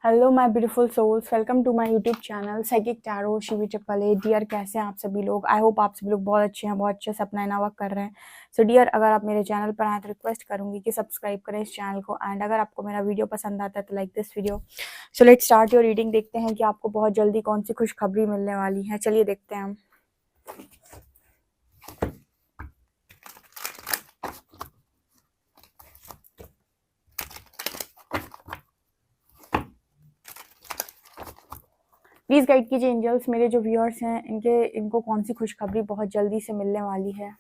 Hello my beautiful souls, welcome to my YouTube channel psychic tarot Shivi triple A. Dear, कैसे हैं आप सभी लोग? आई होप आप सभी लोग बहुत अच्छे हैं, बहुत अच्छे से अपना इनावा कर रहे हैं। सो डियर, अगर आप मेरे चैनल पर आए तो रिक्वेस्ट करूंगी कि सब्सक्राइब करें इस चैनल को। एंड अगर आपको मेरा वीडियो पसंद आता है तो like this video. So let's start your reading. देखते हैं कि आपको बहुत जल्दी कौन सी खुशखबरी मिलने वाली है। चलिए देखते हैं हम। प्लीज़ गाइड कीजिए एंजल्स, मेरे जो व्यूअर्स हैं इनको कौन सी खुशखबरी बहुत जल्दी से मिलने वाली है।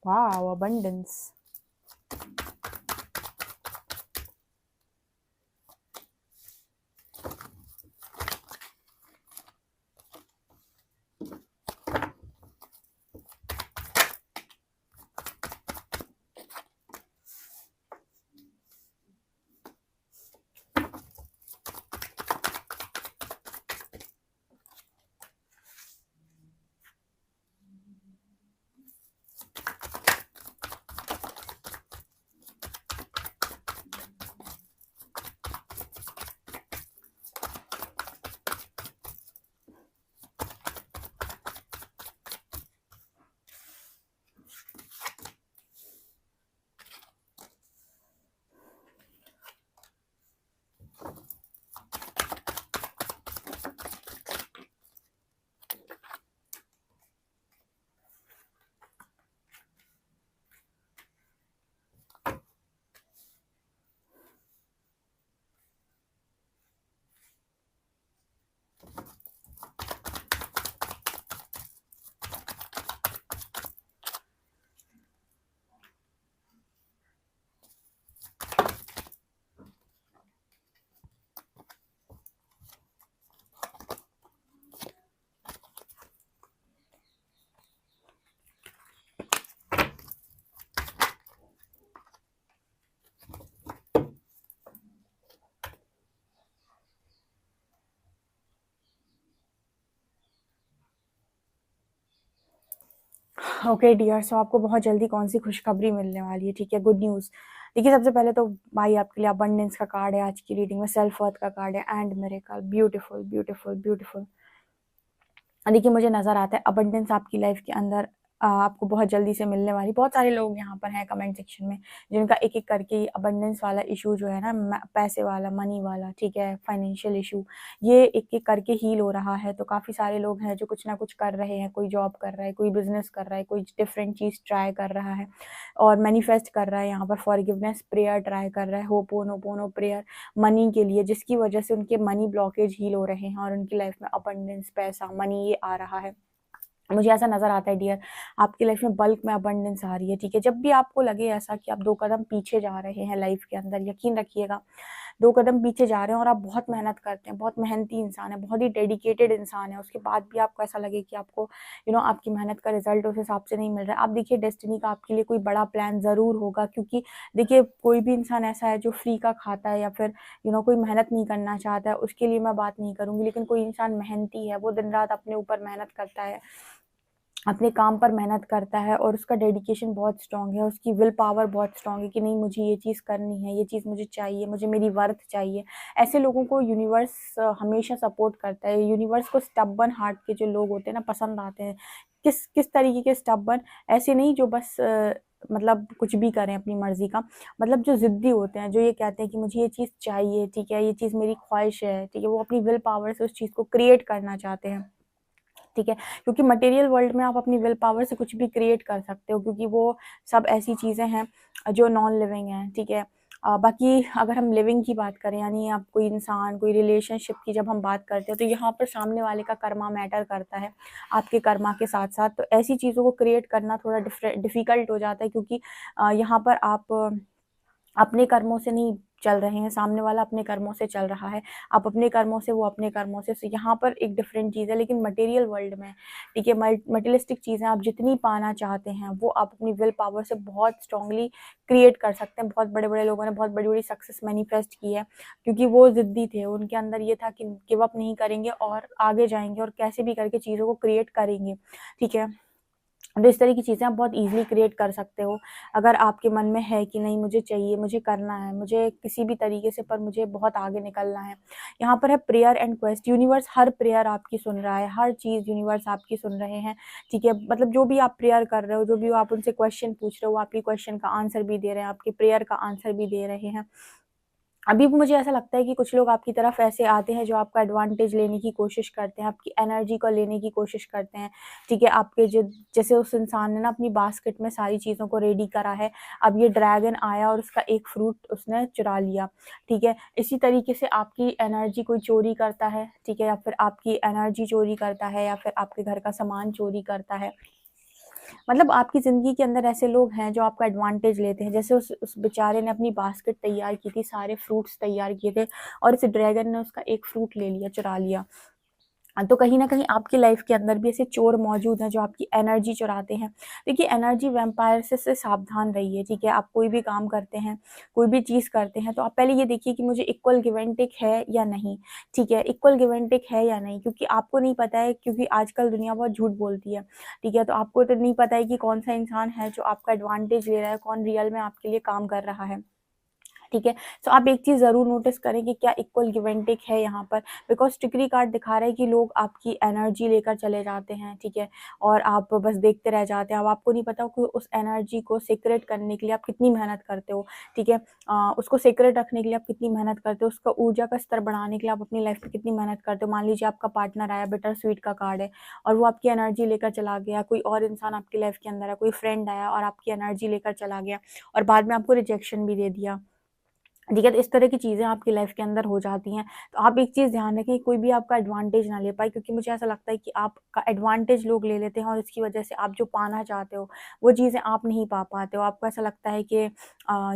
Wow, abundance. ओके डियर, सो आपको बहुत जल्दी कौन सी खुशखबरी मिलने वाली है? ठीक है, गुड न्यूज़। देखिए, सबसे पहले तो भाई आपके लिए अबंडेंस का कार्ड है आज की रीडिंग में, सेल्फ वर्थ का कार्ड है and miracle. Beautiful beautiful beautiful. देखिए, मुझे नज़र आता है अबंडेंस आपकी लाइफ के अंदर आपको बहुत जल्दी से मिलने वाली। बहुत सारे लोग यहाँ पर हैं कमेंट सेक्शन में जिनका एक एक करके अबंडेंस वाला इशू जो है ना, पैसे वाला, मनी वाला, ठीक है, फाइनेंशियल इशू, ये एक एक करके हील हो रहा है। तो काफ़ी सारे लोग हैं जो कुछ ना कुछ कर रहे हैं। कोई जॉब कर रहा है, कोई बिजनेस कर रहा है, कोई डिफरेंट चीज़ ट्राई कर रहा है और मैनिफेस्ट कर रहा है। यहाँ पर फॉरगिवनेस प्रेयर ट्राई कर रहा है, होपोनोपोनो प्रेयर मनी के लिए, जिसकी वजह से उनके मनी ब्लॉकेज हील हो रहे हैं और उनकी लाइफ में अबंडेंस, पैसा, मनी ये आ रहा है। मुझे ऐसा नज़र आता है डियर, आपकी लाइफ में बल्क में अबंडेंस आ रही है। ठीक है, जब भी आपको लगे ऐसा कि आप 2 कदम पीछे जा रहे हैं लाइफ के अंदर, यकीन रखिएगा 2 कदम पीछे जा रहे हैं और आप बहुत मेहनत करते हैं, बहुत मेहनती इंसान है, बहुत ही डेडिकेटेड इंसान है, उसके बाद भी आपको ऐसा लगे कि आपको आपकी मेहनत का रिजल्ट उस हिसाब से नहीं मिल रहा है। आप देखिए, डेस्टिनी का आपके लिए कोई बड़ा प्लान ज़रूर होगा, क्योंकि देखिए, कोई भी इंसान ऐसा है जो फ्री का खाता है या फिर कोई मेहनत नहीं करना चाहता है, उसके लिए मैं बात नहीं करूँगी। लेकिन कोई इंसान मेहनती है, वो दिन रात अपने ऊपर मेहनत करता है, अपने काम पर मेहनत करता है और उसका डेडिकेशन बहुत स्ट्रॉन्ग है, उसकी विल पावर बहुत स्ट्रॉन्ग है कि नहीं, मुझे ये चीज़ करनी है, ये चीज़ मुझे चाहिए, मुझे मेरी वर्थ चाहिए। ऐसे लोगों को यूनिवर्स हमेशा सपोर्ट करता है। यूनिवर्स को स्टबर्न हार्ट के जो लोग होते हैं ना, पसंद आते हैं। किस किस तरीके के स्टबर्न? ऐसे नहीं जो बस मतलब कुछ भी करें अपनी मर्जी का, मतलब जो ज़िद्दी होते हैं, जो ये कहते हैं कि मुझे ये चीज़ चाहिए, ठीक है, ये चीज़ मेरी ख्वाहिश है, ठीक है, वो अपनी विल पावर से उस चीज़ को क्रिएट करना चाहते हैं। ठीक है, क्योंकि मटेरियल वर्ल्ड में आप अपनी विल पावर से कुछ भी क्रिएट कर सकते हो, क्योंकि वो सब ऐसी चीज़ें हैं जो नॉन लिविंग हैं। ठीक है, बाकी अगर हम लिविंग की बात करें, यानी आप कोई इंसान, कोई रिलेशनशिप की जब हम बात करते हैं, तो यहाँ पर सामने वाले का कर्मा मैटर करता है आपके कर्मा के साथ साथ। तो ऐसी चीज़ों को क्रिएट करना थोड़ा डिफ़िकल्ट हो जाता है, क्योंकि यहाँ पर आप अपने कर्मों से नहीं चल रहे हैं, सामने वाला अपने कर्मों से चल रहा है, आप अपने कर्मों से, वो अपने कर्मों से। So, यहाँ पर एक डिफरेंट चीज़ है। लेकिन मटेरियल वर्ल्ड में, ठीक है, मटेरियलिस्टिक चीज़ें आप जितनी पाना चाहते हैं वो आप अपनी विल पावर से बहुत स्ट्रांगली क्रिएट कर सकते हैं। बहुत बड़े बड़े लोगों ने बहुत बड़ी बड़ी सक्सेस मैनिफेस्ट की है, क्योंकि वो ज़िद्दी थे, उनके अंदर ये था कि गिव अप नहीं करेंगे और आगे जाएंगे और कैसे भी करके चीज़ों को क्रिएट करेंगे, ठीक है। तो इस तरह की चीज़ें आप बहुत ईज़िली क्रिएट कर सकते हो, अगर आपके मन में है कि नहीं मुझे चाहिए, मुझे करना है, मुझे किसी भी तरीके से, पर मुझे बहुत आगे निकलना है। यहाँ पर है prayer and quest. Universe her prayer आपकी सुन रहा है, हर चीज़ यूनिवर्स आपकी सुन रहे हैं, ठीक है। मतलब जो भी आप प्रेयर कर रहे हो, जो भी आप उनसे क्वेश्चन पूछ रहे हो, वो आपकी क्वेश्चन का आंसर भी दे रहे हैं, आपके प्रेयर का आंसर भी दे रहे हैं। अभी भी मुझे ऐसा लगता है कि कुछ लोग आपकी तरफ ऐसे आते हैं जो आपका एडवांटेज लेने की कोशिश करते हैं, आपकी एनर्जी को लेने की कोशिश करते हैं, ठीक है। आपके जो, जैसे उस इंसान ने ना अपनी बास्केट में सारी चीज़ों को रेडी करा है, अब ये ड्रैगन आया और उसका एक फ्रूट उसने चुरा लिया, ठीक है। इसी तरीके से आपकी एनर्जी कोई चोरी करता है, ठीक है, या फिर आपकी एनर्जी चोरी करता है, या फिर आपके घर का सामान चोरी करता है। मतलब आपकी ज़िंदगी के अंदर ऐसे लोग हैं जो आपका एडवांटेज लेते हैं। जैसे उस बेचारे ने अपनी बास्केट तैयार की थी, सारे फ्रूट्स तैयार किए थे, और इस ड्रैगन ने उसका एक फ्रूट ले लिया, चुरा लिया। तो कहीं न कहीं आपकी लाइफ के अंदर भी ऐसे चोर मौजूद हैं जो आपकी एनर्जी चुराते हैं। देखिए, एनर्जी वैम्पायर से सावधान रहिए, ठीक है। आप कोई भी काम करते हैं, कोई भी चीज़ करते हैं, तो आप पहले ये देखिए कि मुझे इक्वल गिव एंड टेक है या नहीं, ठीक है। इक्वल गिव एंड टेक है या नहीं, क्योंकि आपको नहीं पता है, क्योंकि आजकल दुनिया बहुत झूठ बोलती है, ठीक है। तो आपको तो नहीं पता है कि कौन-सा इंसान है जो आपका एडवांटेज ले रहा है, कौन रियल में आपके लिए काम कर रहा है, ठीक है। सो आप एक चीज़ ज़रूर नोटिस करें कि क्या इक्वल गिव एंड टेक है यहाँ पर, बिकॉज़ टिकरी कार्ड दिखा रहा है कि लोग आपकी एनर्जी लेकर चले जाते हैं, ठीक है, और आप बस देखते रह जाते हैं। अब आपको नहीं पता कि उस एनर्जी को सीक्रेट करने के लिए आप कितनी मेहनत करते हो, ठीक है। उसको सीक्रेट रखने के लिए आप कितनी मेहनत करते हो, उसका ऊर्जा का स्तर बढ़ाने के लिए आप अपनी लाइफ में कितनी मेहनत करते हो। मान लीजिए आपका पार्टनर आया, बिटर स्वीट का कार्ड है, और वो आपकी एनर्जी लेकर चला गया, कोई और इंसान आपकी लाइफ के अंदर है, कोई फ्रेंड आया और आपकी एनर्जी लेकर चला गया, और बाद में आपको रिजेक्शन भी दे दिया, ठीक है। तो इस तरह की चीज़ें आपकी लाइफ के अंदर हो जाती हैं। तो आप एक चीज़ ध्यान रखें, कोई भी आपका एडवांटेज ना ले पाए, क्योंकि मुझे ऐसा लगता है कि आपका एडवांटेज लोग ले लेते हैं, और इसकी वजह से आप जो पाना चाहते हो, वो चीज़ें आप नहीं पा पाते हो। आपको ऐसा लगता है कि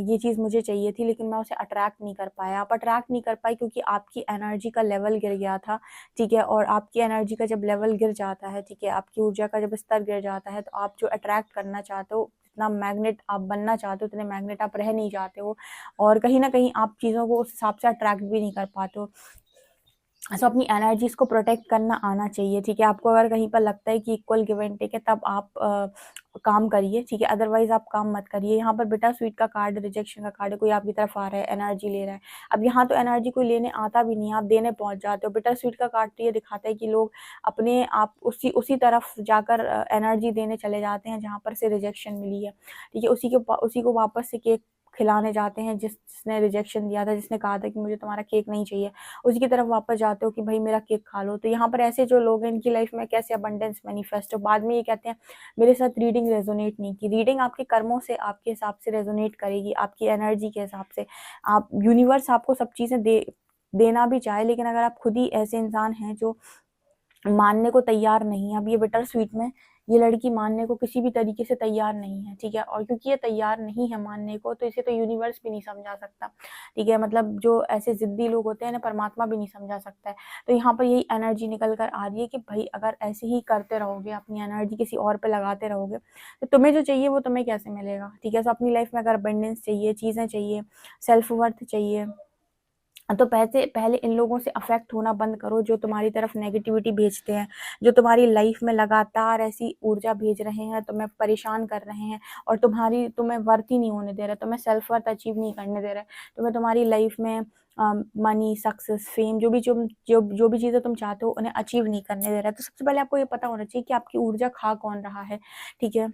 ये चीज़ मुझे चाहिए थी, लेकिन मैं उसे अट्रैक्ट नहीं कर पाया। आप अट्रैक्ट नहीं कर पाए क्योंकि आपकी एनर्जी का लेवल गिर गया था, ठीक है। और आपकी एनर्जी का जब लेवल गिर जाता है, ठीक है, आपकी ऊर्जा का जब स्तर गिर जाता है, तो आप जो अट्रैक्ट करना चाहते हो, जितना मैग्नेट आप बनना चाहते हो, उतने मैग्नेट आप रह नहीं जाते हो, और कहीं न कहीं आप चीज़ों को उस हिसाब से अट्रैक्ट भी नहीं कर पाते हो। सो अपनी एनर्जीज़ को प्रोटेक्ट करना आना चाहिए, ठीक है। आपको अगर कहीं पर लगता है कि इक्वल गिव एंड टेक है, तब आप काम करिए, ठीक है, अदरवाइज़ आप काम मत करिए। यहाँ पर बिटर स्वीट का कार्ड, रिजेक्शन का कार्ड है, कोई आपकी तरफ आ रहा है, एनर्जी ले रहा है। अब यहाँ तो एनर्जी कोई लेने आता भी नहीं है, आप देने पहुँच जाते हो। बिटर स्वीट का कार्ड तो ये दिखाता है कि लोग अपने आप उसी उसी तरफ जाकर एनर्जी देने चले जाते हैं जहाँ पर से रिजेक्शन मिली है, ठीक है। उसी को वापस से केक खिलाने जाते हैं जिसने रिजेक्शन दिया था, जिसने कहा था कि मुझे तुम्हारा केक नहीं चाहिए। उसी की तरफ वापस जाते हो कि भाई मेरा केक खा लो। तो यहाँ पर ऐसे जो लोग हैं, इनकी लाइफ में कैसे अबंडेंस मैनिफेस्ट हो, बाद में ये कहते हैं मेरे साथ रीडिंग रेजोनेट नहीं की। रीडिंग आपके कर्मों से, आपके हिसाब से रेजोनेट करेगी, आपकी एनर्जी के हिसाब से। आप यूनिवर्स आपको सब चीज़ें देना भी चाहे, लेकिन अगर आप खुद ही ऐसे इंसान हैं जो मानने को तैयार नहीं है, अब ये बिटर स्वीट में ये लड़की मानने को किसी भी तरीके से तैयार नहीं है, ठीक है। और क्योंकि ये तैयार नहीं है मानने को, तो इसे तो यूनिवर्स भी नहीं समझा सकता, ठीक है। मतलब जो ऐसे ज़िद्दी लोग होते हैं ना, परमात्मा भी नहीं समझा सकता है। तो यहाँ पर यही एनर्जी निकल कर आ रही है कि भाई अगर ऐसे ही करते रहोगे, अपनी एनर्जी किसी और पे लगाते रहोगे, तो तुम्हें जो चाहिए वो तुम्हें कैसे मिलेगा, ठीक है। तो अपनी लाइफ में अगर अबंडेंस चाहिए, चीज़ें चाहिए, सेल्फ वर्थ चाहिए, तो पहले पहले इन लोगों से अफेक्ट होना बंद करो, जो तुम्हारी तरफ नेगेटिविटी भेजते हैं, जो तुम्हारी लाइफ में लगातार ऐसी ऊर्जा भेज रहे हैं, तुम्हें परेशान कर रहे हैं, और तुम्हें वर्थ ही नहीं होने दे रहे, तुम्हें सेल्फ वर्थ अचीव नहीं करने दे रहे, तुम्हें तुम्हारी लाइफ में मनी, सक्सेस, फेम, जो भी चीज़ें तुम चाहते हो, उन्हें अचीव नहीं करने दे रहा है। तो सबसे पहले आपको ये पता होना चाहिए कि आपकी ऊर्जा खा कौन रहा है, ठीक है।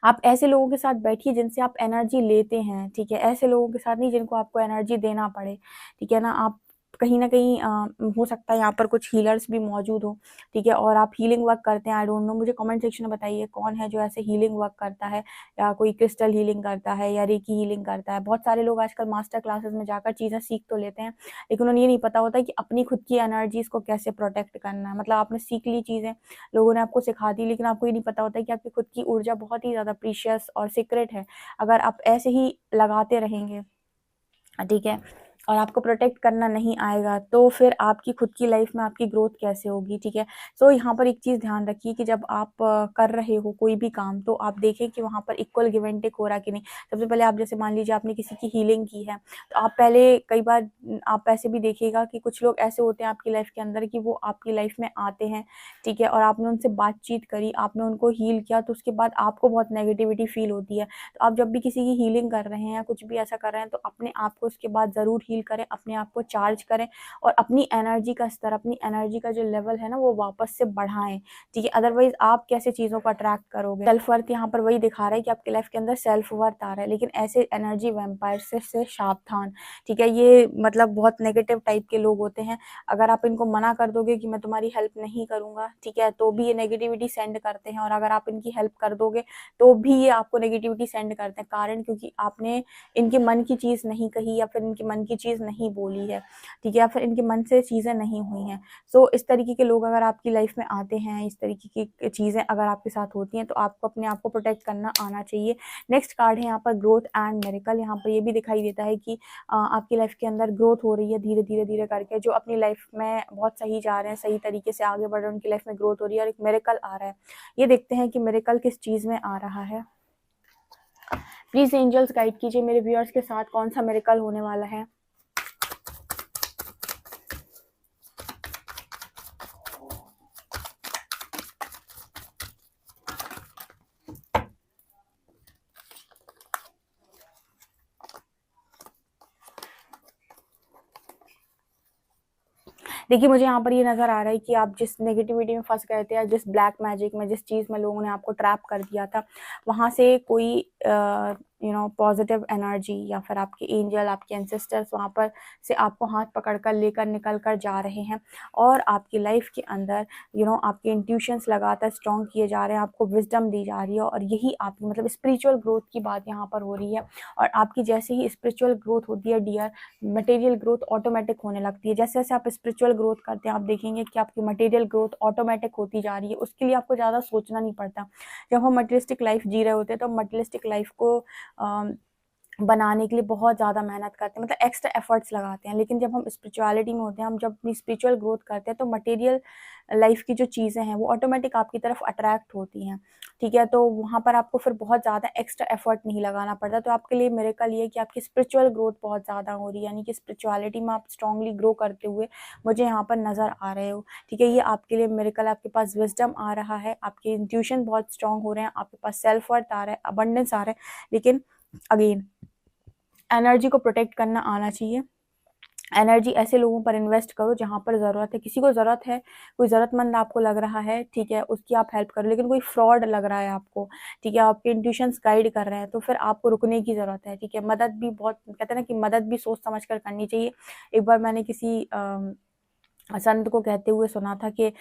आप ऐसे लोगों के साथ बैठिए जिनसे आप एनर्जी लेते हैं, ठीक है। ऐसे लोगों के साथ नहीं जिनको आपको एनर्जी देना पड़े, ठीक है ना। आप कहीं ना कहीं हो सकता है यहाँ पर कुछ हीलर्स भी मौजूद हो, ठीक है, और आप हीलिंग वर्क करते हैं। आई डोंट नो, मुझे कमेंट सेक्शन में बताइए कौन है जो ऐसे हीलिंग वर्क करता है, या कोई क्रिस्टल हीलिंग करता है या रेकी हीलिंग करता है। बहुत सारे लोग आजकल मास्टर क्लासेस में जाकर चीज़ें सीख तो लेते हैं, लेकिन उन्हें ये नहीं पता होता कि अपनी खुद की एनर्जीज को कैसे प्रोटेक्ट करना है। मतलब आपने सीख ली चीज़ें, लोगों ने आपको सिखा दी, लेकिन आपको ये नहीं पता होता कि आपकी खुद की ऊर्जा बहुत ही ज़्यादा प्रीशियस और सीक्रेट है। अगर आप ऐसे ही लगाते रहेंगे, ठीक है, और आपको प्रोटेक्ट करना नहीं आएगा, तो फिर आपकी खुद की लाइफ में आपकी ग्रोथ कैसे होगी, ठीक है। सो यहाँ पर एक चीज़ ध्यान रखिए कि जब आप कर रहे हो कोई भी काम, तो आप देखें कि वहाँ पर इक्वल गिव एंड टेक हो रहा है कि नहीं। सबसे पहले आप जैसे मान लीजिए आपने किसी की हीलिंग की है, तो आप पहले कई बार आप ऐसे भी देखिएगा कि कुछ लोग ऐसे होते हैं आपकी लाइफ के अंदर कि वो आपकी लाइफ में आते हैं, ठीक है, और आपने उनसे बातचीत करी, आपने उनको हील किया, तो उसके बाद आपको बहुत नेगेटिविटी फील होती है। तो आप जब भी किसी की हीलिंग कर रहे हैं या कुछ भी ऐसा कर रहे हैं, तो अपने आप को उसके बाद ज़रूर हील करें, अपने आप को चार्ज करें, और अपनी एनर्जी का स्तर, अपनी एनर्जी का जो लेवल है ना, वो वापस से बढ़ाएं, ठीक है। अदरवाइज आप कैसे चीज़ों को अट्रैक्ट करोगे। सेल्फ वर्थ यहाँ पर वही दिखा रहा है कि आपकी लाइफ के अंदर सेल्फ वर्थ आ रहा है, लेकिन ऐसे एनर्जी वैम्पायर से सावधान, ठीक है। ये मतलब बहुत नेगेटिव टाइप के लोग होते हैं। अगर आप इनको मना कर दोगे कि मैं तुम्हारी हेल्प नहीं करूंगा, ठीक है, तो भी ये नेगेटिविटी सेंड करते हैं, और अगर आप इनकी हेल्प कर दोगे तो भी ये आपको नेगेटिविटी सेंड करते हैं। कारण क्योंकि आपने इनके मन की चीज़ नहीं कही, या फिर इनके मन की चीज़ नहीं बोली है, ठीक है, या फिर इनके मन से चीज़ें नहीं हुई हैं। सो इस तरीके के लोग अगर आपकी लाइफ में आते हैं, इस तरीके की चीज़ें अगर आपके साथ होती हैं, तो आपको अपने आप को प्रोटेक्ट करना आना चाहिए। नेक्स्ट कार्ड है यहाँ पर ग्रोथ एंड मिरेकल। यहाँ पर ये भी दिखाई देता है कि आपकी लाइफ के अंदर ग्रोथ हो रही है धीरे धीरे धीरे करके। जो अपनी लाइफ में बहुत सही जा रहे हैं, सही तरीके से आगे बढ़ रहे हैं, उनकी लाइफ में ग्रोथ हो रही है, और एक मिरेकल आ रहा है। ये देखते हैं कि मिरेकल किस चीज़ में आ रहा है। प्लीज एंजल्स गाइड कीजिए मेरे व्यूअर्स के साथ कौन सा मिरेकल होने वाला है। देखिए, मुझे यहाँ पर ये नज़र आ रहा है कि आप जिस नेगेटिविटी में फंस गए थे, या जिस ब्लैक मैजिक में, जिस चीज़ में लोगों ने आपको ट्रैप कर दिया था, वहाँ से कोई पॉजिटिव एनर्जी या फिर आपके एंजल, आपके एंसेस्टर्स वहाँ पर से आपको हाथ पकड़कर लेकर निकल कर जा रहे हैं, और आपकी लाइफ के अंदर आपके इंट्यूशंस लगातार स्ट्रॉन्ग किए जा रहे हैं, आपको विजडम दी जा रही है, और यही आपकी मतलब स्पिरिचुअल ग्रोथ की बात यहाँ पर हो रही है। और आपकी जैसे ही स्पिरिचुअल ग्रोथ होती है डियर, मटेरियल ग्रोथ ऑटोमेटिक होने लगती है। जैसे जैसे आप स्पिरिचुअल ग्रोथ करते हैं, आप देखेंगे कि आपकी मटेरियल ग्रोथ ऑटोमेटिक होती जा रही है। उसके लिए आपको ज़्यादा सोचना नहीं पड़ता। जब हम मटेरियलिस्टिक लाइफ जी रहे होते हैं, तो मटेरियलिस्टिक लाइफ को बनाने के लिए बहुत ज़्यादा मेहनत करते हैं, मतलब एक्स्ट्रा एफर्ट्स लगाते हैं। लेकिन जब हम स्पिरिचुअलिटी में होते हैं, हम जब अपनी स्पिरिचुअल ग्रोथ करते हैं, तो मटेरियल लाइफ की जो चीज़ें हैं वो ऑटोमेटिक आपकी तरफ अट्रैक्ट होती हैं, ठीक है। तो वहाँ पर आपको फिर बहुत ज़्यादा एक्स्ट्रा एफर्ट नहीं लगाना पड़ता। तो आपके लिए मिरेकल ये है कि आपकी स्पिरिचुअल ग्रोथ बहुत ज़्यादा हो रही है, यानी कि स्पिरिचुअलिटी में आप स्ट्रांगली ग्रो करते हुए मुझे यहाँ पर नज़र आ रहे हो, ठीक है। ये आपके लिए मिरेकल, आपके पास विजडम आ रहा है, आपके इंट्यूशन बहुत स्ट्रांग हो रहे हैं, आपके पास सेल्फ वर्थ आ रहा है, अबंडेंस आ रहा है। लेकिन अगेन एनर्जी को प्रोटेक्ट करना आना चाहिए। एनर्जी ऐसे लोगों पर इन्वेस्ट करो जहाँ पर ज़रूरत है। किसी को ज़रूरत है, कोई ज़रूरतमंद आपको लग रहा है, ठीक है, उसकी आप हेल्प करो। लेकिन कोई फ्रॉड लग रहा है आपको, ठीक है, आपके इंट्यूशंस गाइड कर रहे हैं, तो फिर आपको रुकने की ज़रूरत है, ठीक है। मदद भी बहुत, कहते हैं ना कि मदद भी सोच समझ कर करनी चाहिए। एक बार मैंने किसी संत को कहते हुए सुना था कि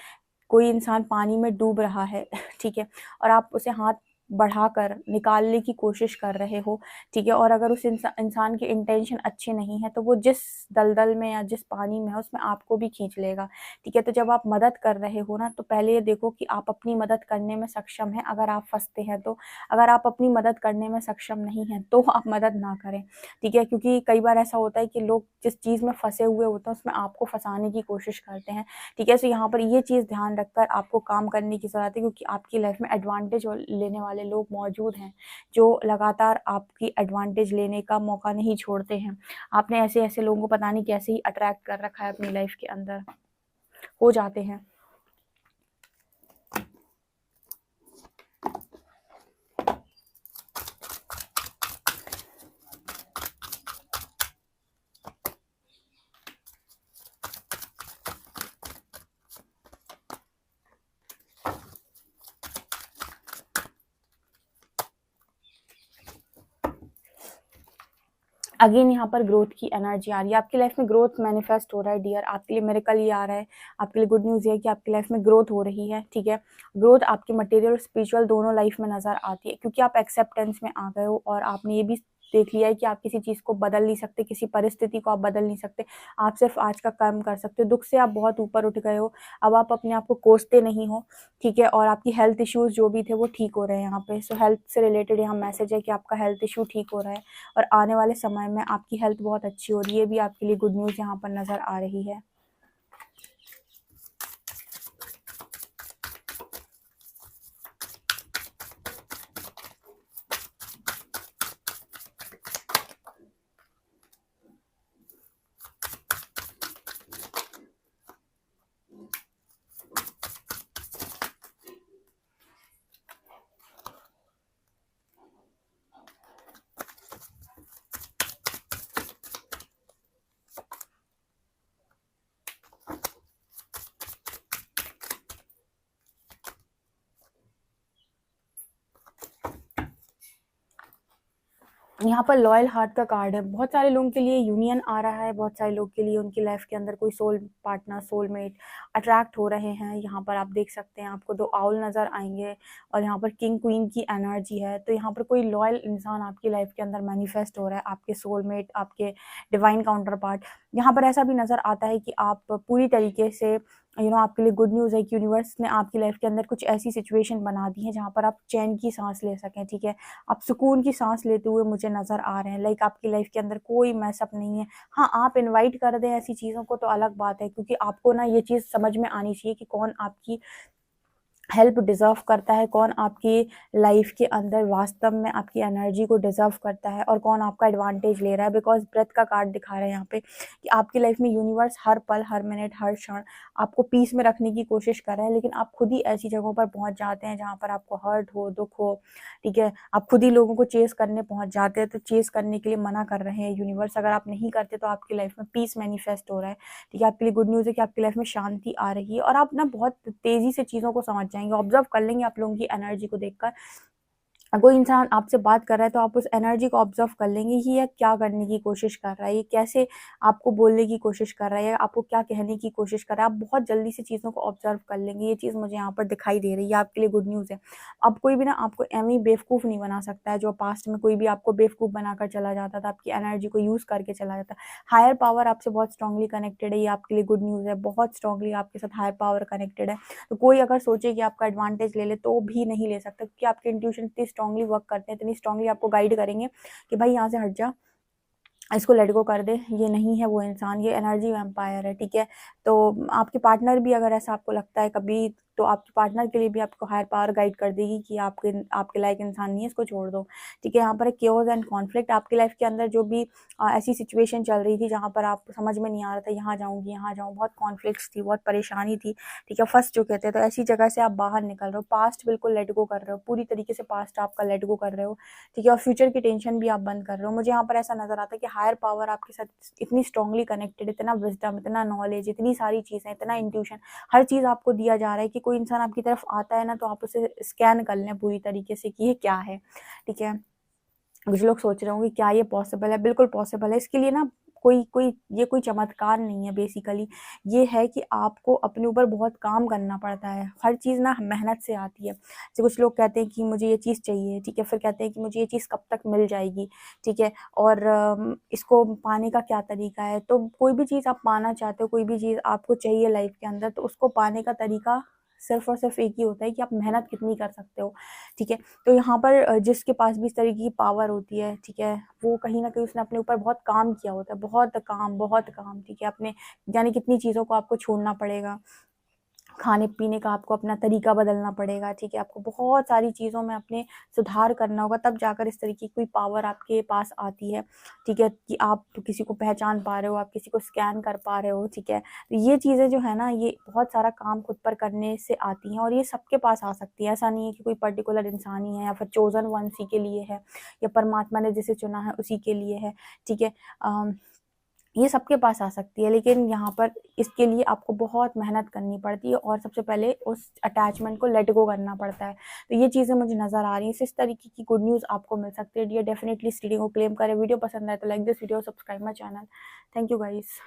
कोई इंसान पानी में डूब रहा है, ठीक है, और आप उसे हाथ बढ़ाकर निकालने की कोशिश कर रहे हो, ठीक है, और अगर उस इंसान के इंटेंशन अच्छे नहीं है, तो वो जिस दलदल में या जिस पानी में है उसमें आपको भी खींच लेगा, ठीक है। तो जब आप मदद कर रहे हो ना, तो पहले ये देखो कि आप अपनी मदद करने में सक्षम हैं। अगर आप फंसते हैं तो, अगर आप अपनी मदद करने में सक्षम नहीं हैं, तो आप मदद ना करें, ठीक है। क्योंकि कई बार ऐसा होता है कि लोग जिस चीज़ में फंसे हुए होते हैं उसमें आपको फंसाने की कोशिश करते हैं, ठीक है। तो यहाँ पर ये चीज़ ध्यान रखकर आपको काम करने की ज़रूरत है, क्योंकि आपकी लाइफ में एडवांटेज लेने वाले लोग मौजूद हैं, जो लगातार आपकी एडवांटेज लेने का मौका नहीं छोड़ते हैं। आपने ऐसे ऐसे लोगों को पता नहीं कैसे ही अट्रैक्ट कर रखा है अपनी लाइफ के अंदर, हो जाते हैं। अगेन यहाँ पर ग्रोथ की एनर्जी आ रही है, आपकी लाइफ में ग्रोथ मैनिफेस्ट हो रहा है डियर, आपके लिए मिरेकल ये आ रहा है, आपके लिए गुड न्यूज़ ये है कि आपकी लाइफ में ग्रोथ हो रही है, ठीक है। ग्रोथ आपकी मटेरियल और स्पिरिचुअल दोनों लाइफ में नजर आती है, क्योंकि आप एक्सेप्टेंस में आ गए हो और आपने ये भी देख लिया है कि आप किसी चीज़ को बदल नहीं सकते, किसी परिस्थिति को आप बदल नहीं सकते, आप सिर्फ आज का कर्म कर सकते हो। दुख से आप बहुत ऊपर उठ गए हो, अब आप अपने आप को कोसते नहीं हो, ठीक है। और आपकी हेल्थ इश्यूज जो भी थे वो ठीक हो रहे हैं यहाँ पे। सो हेल्थ से रिलेटेड यहाँ मैसेज है कि आपका हेल्थ इशू ठीक हो रहा है और आने वाले समय में आपकी हेल्थ बहुत अच्छी हो रही है, ये भी आपके लिए गुड न्यूज़ यहाँ पर नज़र आ रही है। यहाँ पर लॉयल हार्ट का कार्ड है, बहुत सारे लोगों के लिए यूनियन आ रहा है, बहुत सारे लोग के लिए उनकी लाइफ के अंदर कोई सोल पार्टनर, सोलमेट अट्रैक्ट हो रहे हैं। यहाँ पर आप देख सकते हैं आपको 2 आउल नज़र आएंगे और यहाँ पर किंग क्वीन की एनर्जी है। तो यहाँ पर कोई लॉयल इंसान आपकी लाइफ के अंदर मैनिफेस्ट हो रहा है, आपके सोलमेट, आपके डिवाइन काउंटर पार्ट। यहाँ पर ऐसा भी नज़र आता है कि आप पूरी तरीके से आपके लिए गुड न्यूज़ है कि यूनिवर्स ने आपकी लाइफ के अंदर कुछ ऐसी सिचुएशन बना दी है जहाँ पर आप चैन की सांस ले सकें, ठीक है। आप सुकून की सांस लेते हुए मुझे नज़र आ रहे हैं, लाइक आपकी लाइफ के अंदर कोई मैसअप नहीं है। हाँ, आप इनवाइट कर दें ऐसी चीज़ों को तो अलग बात है, क्योंकि आपको ना ये चीज़ समझ में आनी चाहिए कि कौन आपकी हेल्प डिज़र्व करता है, कौन आपकी लाइफ के अंदर वास्तव में आपकी एनर्जी को डिज़र्व करता है और कौन आपका एडवांटेज ले रहा है। बिकॉज ब्रेथ का कार्ड दिखा रहा है यहाँ पे कि आपकी लाइफ में यूनिवर्स हर पल, हर मिनट, हर क्षण आपको पीस में रखने की कोशिश कर रहा है, लेकिन आप खुद ही ऐसी जगहों पर पहुंच जाते हैं जहाँ पर आपको हर्ट हो, दुख हो, ठीक है। आप खुद ही लोगों को चेस करने पहुंच जाते हैं, तो चेस करने के लिए मना कर रहे हैं यूनिवर्स। अगर आप नहीं करते तो आपकी लाइफ में पीस मैनिफेस्ट हो रहा है, ठीक है। आपके लिए गुड न्यूज़ है कि आपकी लाइफ में शांति आ रही है और आप ना बहुत तेज़ी से चीज़ों को समझ जाएंगे, ऑब्जर्व कर लेंगे आप लोगों की एनर्जी को देखकर। कोई इंसान आपसे बात कर रहा है तो आप उस एनर्जी को ऑब्जर्व कर लेंगे कि ये क्या करने की कोशिश कर रहा है, ये कैसे आपको बोलने की कोशिश कर रहा है, आपको क्या कहने की कोशिश कर रहा है। आप बहुत जल्दी से चीज़ों को ऑब्जर्व कर लेंगे, ये चीज़ मुझे यहाँ पर दिखाई दे रही है, आपके लिए गुड न्यूज़ है। अब कोई भी ना आपको एवं बेवकूफ़ नहीं बना सकता है, जो पास्ट में कोई भी आपको बेवकूफ़ बनाकर चला जाता था, आपकी एनर्जी को यूज़ करके चला जाता। हायर पावर आपसे बहुत स्ट्रांगली कनेक्टेड है, ये आपके लिए गुड न्यूज़ है, बहुत स्ट्रांगली आपके साथ हायर पावर कनेक्टेड है। तो कोई अगर सोचे कि आपका एडवांटेज ले ले तो भी नहीं ले सकता, क्योंकि आपके इंट्यूशन इतनी स्ट्रांगली वर्क करते हैं, इतनी स्ट्रांगली आपको गाइड करेंगे कि भाई यहाँ से हट जा, इसको लेट गो कर दे, ये नहीं है वो इंसान, ये एनर्जी वैम्पायर है, ठीक है। तो आपके पार्टनर भी अगर ऐसा आपको लगता है कभी, तो आपके पार्टनर के लिए भी आपको हायर पावर गाइड कर देगी कि आपके आपके लायक इंसान नहीं है, इसको छोड़ दो, ठीक है। यहाँ पर केओस एंड कॉन्फ्लिक्ट आपकी लाइफ के अंदर जो भी ऐसी सिचुएशन चल रही थी जहाँ पर आप समझ में नहीं आ रहा था, यहाँ जाऊँगी यहाँ जाऊँ, बहुत कॉन्फ्लिक्ट्स थी, बहुत परेशानी थी, ठीक है, फंस चुके थे। तो ऐसी जगह से आप बाहर निकल रहे हो, पास्ट बिल्कुल लेट गो कर रहे हो, पूरी तरीके से पास्ट आपका लेट गो कर रहे हो, ठीक है। और फ्यूचर की टेंशन भी आप बंद कर रहे हो। मुझे यहाँ पर ऐसा नजर आता है कि हायर पावर आपके साथ इतनी स्ट्रांगली कनेक्टेड, इतना विजडम, इतना नॉलेज, इतनी सारी चीज़ें, इतना इंट्यूशन, हर चीज़ आपको दिया जा रहा है कि कोई इंसान आपकी तरफ आता है ना, तो आप उसे स्कैन कर लें पूरी तरीके से कि ये क्या है, ठीक है। कुछ लोग सोच रहे होंगे क्या ये पॉसिबल है, बिल्कुल पॉसिबल है। इसके लिए ना कोई कोई ये कोई चमत्कार नहीं है, बेसिकली ये है कि आपको अपने ऊपर बहुत काम करना पड़ता है। हर चीज़ ना मेहनत से आती है। जैसे कुछ लोग कहते हैं कि मुझे ये चीज़ चाहिए, ठीक है, फिर कहते हैं कि मुझे ये चीज़ कब तक मिल जाएगी, ठीक है, और इसको पाने का क्या तरीका है। तो कोई भी चीज़ आप पाना चाहते हो, कोई भी चीज़ आपको चाहिए लाइफ के अंदर, तो उसको पाने का तरीका सिर्फ और सिर्फ एक ही होता है कि आप मेहनत कितनी कर सकते हो, ठीक है। तो यहाँ पर जिसके पास भी इस तरीके की पावर होती है, ठीक है, वो कहीं ना कहीं उसने अपने ऊपर बहुत काम किया होता है, बहुत काम, ठीक है। अपने यानी कितनी चीज़ों को आपको छोड़ना पड़ेगा, खाने पीने का आपको अपना तरीका बदलना पड़ेगा, ठीक है। आपको बहुत सारी चीज़ों में अपने सुधार करना होगा, तब जाकर इस तरीके की कोई पावर आपके पास आती है, ठीक है, कि आप किसी को पहचान पा रहे हो, आप किसी को स्कैन कर पा रहे हो, ठीक है। तो ये चीज़ें जो है ना, ये बहुत सारा काम खुद पर करने से आती हैं और ये सबके पास आ सकती है। ऐसा नहीं है कि कोई पर्टिकुलर इंसान ही है या फिर चोजन वन सी के लिए है या परमात्मा ने जिसे चुना है उसी के लिए है, ठीक है। ये सबके पास आ सकती है, लेकिन यहाँ पर इसके लिए आपको बहुत मेहनत करनी पड़ती है और सबसे पहले उस अटैचमेंट को लेट गो करना पड़ता है। तो ये चीज़ें मुझे नज़र आ रही हैं, इस तरीके की गुड न्यूज़ आपको मिल सकती है। डियर डेफिनेटली इस रीडिंग को क्लेम करें। वीडियो पसंद आए तो like this video, subscribe my channel. Thank you guys.